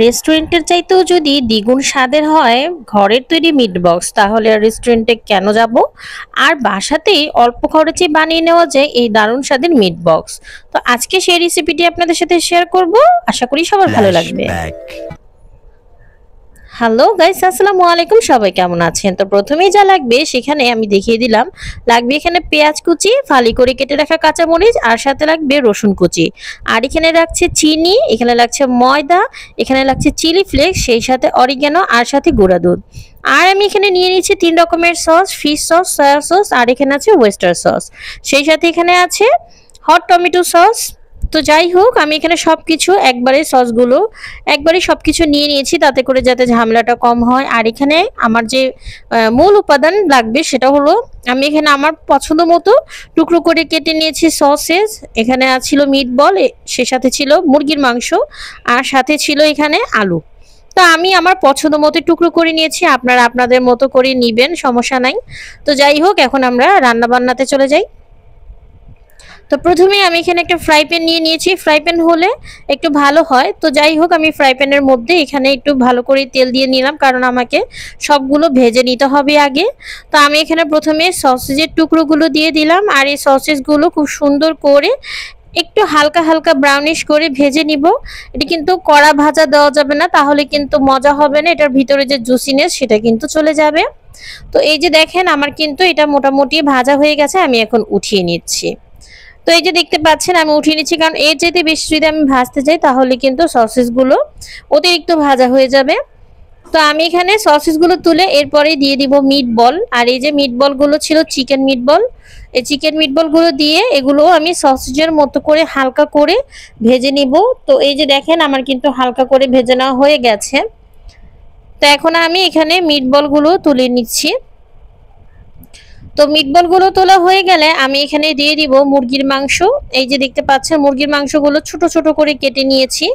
রেস্টুরেন্টের চাইতেও যদি দ্বিগুণ স্বাদের হয় ঘরের তৈরি মিট বক্স, তাহলে আর রেস্টুরেন্টে কেন যাব? আর বাসাতেই অল্প খরচে বানিয়ে নেওয়া যায় এই দারুণ স্বাদের মিট বক্স। তো আজকে সেই রেসিপিটি আপনাদের সাথে শেয়ার করব, আশা করি সবার ভালো লাগবে। ফ্ল্যাশব্যাক। হ্যালো গাইস, আসসালামু আলাইকুম। সবাই কেমন আছেন? তো প্রথমেই যা লাগবে সেখানে আমি দেখিয়ে দিলাম। লাগবে এখানে পেঁয়াজ কুচি, ফালি করে কেটে রাখা কাঁচামরিচ, আর সাথে লাগবে রসুন কুচি। আর এখানে লাগছে চিনি, এখানে লাগছে ময়দা, এখানে লাগছে চিলি ফ্লেক্স, সেই সাথে অরিগ্যানো, আর সাথে গুঁড়া দুধ। আর আমি এখানে নিয়ে নিয়েছি 3 রকমের sauce, fish sauce, soya sauce, আর এখানে আছে ওয়েস্টার সস। সেই সাথে এখানে আছে হট টমেটো সস। তো যাই হোক, আমি এখানে সবকিছু একবারে সবকিছু নিয়ে নিয়েছি, তাতে করে যাতে ঝামেলাটা কম হয়। আর এখানে আমার যে মূল উপাদান লাগবে সেটা হলো, আমি এখানে আমার পছন্দ মতো টুকরো করে কেটে নিয়েছি সসেস। এখানে ছিল মিট বল, সে সাথে ছিল মুরগির মাংস, আর সাথে ছিল এখানে আলু। তো আমি আমার পছন্দ মতো টুকরো করে নিয়েছি, আপনারা আপনাদের মতো করে নিবেন, সমস্যা নাই। তো যাই হোক, এখন আমরা রান্না বান্নাতে চলে যাই। তো প্রথমে আমি এখানে একটা ফ্রাই প্যান নিয়ে নিয়েছি, ফ্রাই প্যান হলে একটু ভালো হয়। তো যাই হোক, আমি ফ্রাই প্যানের মধ্যে এখানে একটু ভালো করে তেল দিয়ে নিলাম, কারণ আমাকে সবগুলো ভেজে নিতে হবে আগে। তো আমি এখানে প্রথমে সসেজের টুকরোগুলো দিয়ে দিলাম, আর এই সসেসগুলো খুব সুন্দর করে একটু হালকা হালকা ব্রাউনিশ করে ভেজে নিব। এটা কিন্তু কড়া ভাজা দেওয়া যাবে না, তাহলে কিন্তু মজা হবে না, এটার ভিতরে যে জুসিনেস সেটা কিন্তু চলে যাবে। তো এই যে দেখেন, আমার কিন্তু এটা মোটামুটি ভাজা হয়ে গেছে, আমি এখন উঠিয়ে নিচ্ছি। তো এই যে দেখতে পাচ্ছেন আমি উঠিয়ে নিচ্ছি, কারণ এর চাইতে বেশি যদি আমি ভাজতে যাই তাহলে কিন্তু সসেসগুলো অতিরিক্ত ভাজা হয়ে যাবে। তো আমি এখানে সসেসগুলো তুলে এরপরে দিয়ে দিব মিট বল। আর এই যে মিট বলগুলো ছিল চিকেন মিট বল, এই চিকেন মিট বলগুলো দিয়ে এগুলো আমি সসেজের মতো করে হালকা করে ভেজে নিব। তো এই যে দেখেন, আমার কিন্তু হালকা করে ভেজে নেওয়া হয়ে গেছে। তো এখন আমি এখানে মিট বলগুলো তুলে নিচ্ছি। তো মিটবলগুলো তোলা হয়ে গেলে আমি এখানে দিয়ে দিব মুরগির মাংস। এই যে দেখতে পাচ্ছেন, মুরগির মাংসগুলো ছোট ছোট করে কেটে নিয়েছি।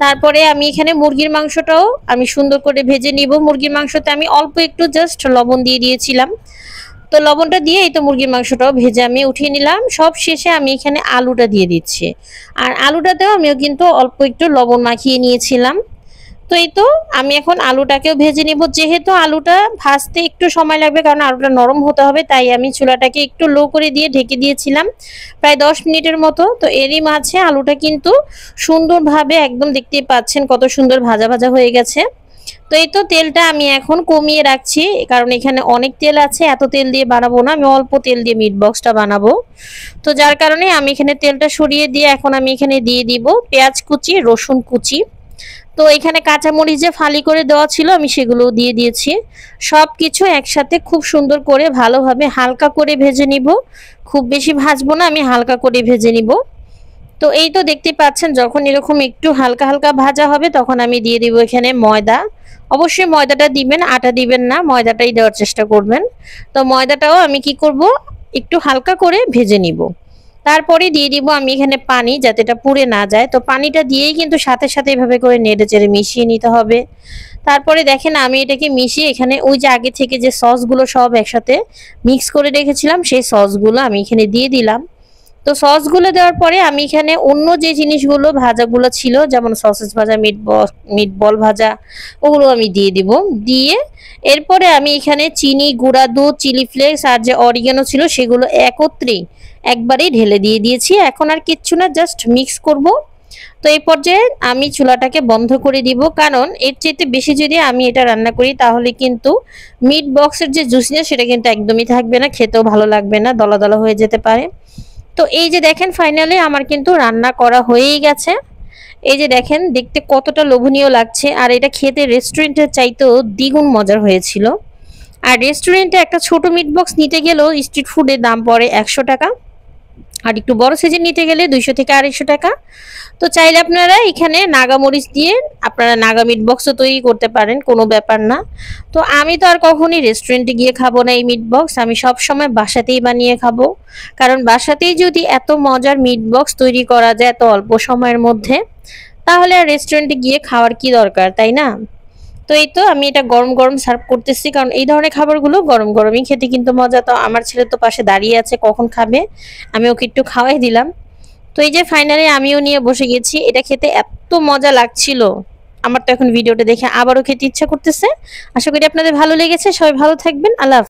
তারপরে আমি এখানে মুরগির মাংসটাও আমি সুন্দর করে ভেজে নিব। মুরগির মাংসতে আমি অল্প একটু জাস্ট লবণ দিয়ে দিয়েছিলাম। তো লবণটা দিয়ে এই তো মুরগির মাংসটাও ভেজে আমি উঠিয়ে নিলাম। সব শেষে আমি এখানে আলুটা দিয়ে দিচ্ছি, আর আলুটাতেও আমিও কিন্তু অল্প একটু লবণ মাখিয়ে নিয়েছিলাম। তো এই তো আমি এখন আলুটাকেও ভেজে নিব। যেহেতু আলুটা ভাজতে একটু সময় লাগবে, কারণ আলুটা নরম হতে হবে, তাই আমি চুলাটাকে একটু লো করে দিয়ে ঢেকে দিয়েছিলাম প্রায় 10 মিনিটের মতো। তো এরই মাঝে আলুটা কিন্তু সুন্দরভাবে, একদম দেখতেই পাচ্ছেন কত সুন্দর ভাজা ভাজা হয়ে গেছে। তো এই তো তেলটা আমি এখন কমিয়ে রাখছি, কারণ এখানে অনেক তেল আছে, এত তেল দিয়ে বানাবো না, আমি অল্প তেল দিয়ে মিট বক্সটা বানাবো। তো যার কারণে আমি এখানে তেলটা সরিয়ে দিয়ে এখন আমি এখানে দিয়ে দিব পেঁয়াজ কুচি, রসুন কুচি। তো এখানে কাঁচামরিচ যে ফালি করে দেওয়া ছিল আমি সেগুলো দিয়ে দিয়েছি। সব কিছু একসাথে খুব সুন্দর করে ভালোভাবে হালকা করে ভেজে নিব। খুব বেশি ভাজবো না, আমি হালকা করে ভেজে নিব। তো এই তো দেখতে পাচ্ছেন, যখন এরকম একটু হালকা হালকা ভাজা হবে তখন আমি দিয়ে দিব এখানে ময়দা। অবশ্যই ময়দাটা দিবেন, আটা দিবেন না, ময়দাটাই দেওয়ার চেষ্টা করবেন। তো ময়দাটাও আমি কি করব, একটু হালকা করে ভেজে নিব। তারপরে দিয়ে দিব আমি এখানে পানি, যাতে এটা পুড়ে না যায়। তো পানিটা দিয়েই কিন্তু সাথে সাথে এভাবে করে নেড়ে চেড়ে মিশিয়ে নিতে হবে। তারপরে দেখেন, আমি এটাকে মিশিয়ে এখানে ওই যে আগে থেকে যে সসগুলো সব একসাথে মিক্স করে রেখেছিলাম সেই সসগুলো আমি এখানে দিয়ে দিলাম। তো সসগুলো দেওয়ার পরে আমি এখানে অন্য যে জিনিসগুলো ভাজাগুলো ছিল, যেমন সসেস ভাজা, মিট বল ভাজা, ওগুলো আমি দিয়ে দিব। দিয়ে এরপরে আমি এখানে চিনি, গুঁড়া দুধ, চিলি ফ্লেক্স, আর যে অরিগানো ছিল সেগুলো একত্রেই একবারেই ঢেলে দিয়ে দিয়েছি। এখন আর কিচ্ছু না, জাস্ট মিক্স করব। তো এই পর্যায়ে আমি চুলাটাকে বন্ধ করে দিব, কারণ এর চেয়ে বেশি যদি আমি এটা রান্না করি তাহলে কিন্তু মিট বক্সের যে জুসিনেস সেটা কিন্তু একদমই থাকবে না, খেতেও ভালো লাগবে না, দলা দলা হয়ে যেতে পারে। তো এই যে দেখেন, ফাইনালি আমার কিন্তু রান্না করা হয়েই গেছে। এই যে দেখেন, দেখতে কতটা লোভনীয় লাগছে, আর এটা খেতে রেস্টুরেন্টের চাইতেও দ্বিগুণ মজার হয়েছিল। আর রেস্টুরেন্টে একটা ছোট মিট বক্স নিতে গেলেও স্ট্রিট ফুডের দাম পড়ে 100 টাকা, আর একটু বড় সাইজের নিতে গেলে 200 থেকে 250 টাকা। তো চাইলে আপনারা এখানে নাগামরিচ দিয়ে আপনারা নাগা মিট বক্সও তৈরি করতে পারেন, কোনো ব্যাপার না। তো আমি তো আর কখনই রেস্টুরেন্টে গিয়ে খাবো না এই মিট বক্স, আমি সব সময় বাসাতেই বানিয়ে খাবো। কারণ বাসাতেই যদি এত মজার মিট বক্স তৈরি করা যায় এত অল্প সময়ের মধ্যে, তাহলে আর রেস্টুরেন্টে গিয়ে খাওয়ার কি দরকার, তাই না? তো এই তো আমি এটা গরম গরম সার্ভ করতেছি, কারণ এই ধরনের খাবারগুলো গরম গরমই খেতে কিন্তু মজা। তো আমার ছেলে তো পাশে দাঁড়িয়ে আছে, কখন খাবে, আমি ওকে একটু খাওয়াই দিলাম। তো এই যে ফাইনালি আমিও নিয়ে বসে গেছি, এটা খেতে এত মজা লাগছিল, আমার তো এখন ভিডিওটা দেখে আবারও খেতে ইচ্ছা করতেছে। আশা করি আপনাদের ভালো লেগেছে। সবাই ভালো থাকবেন। আল্লাহ হাফেজ।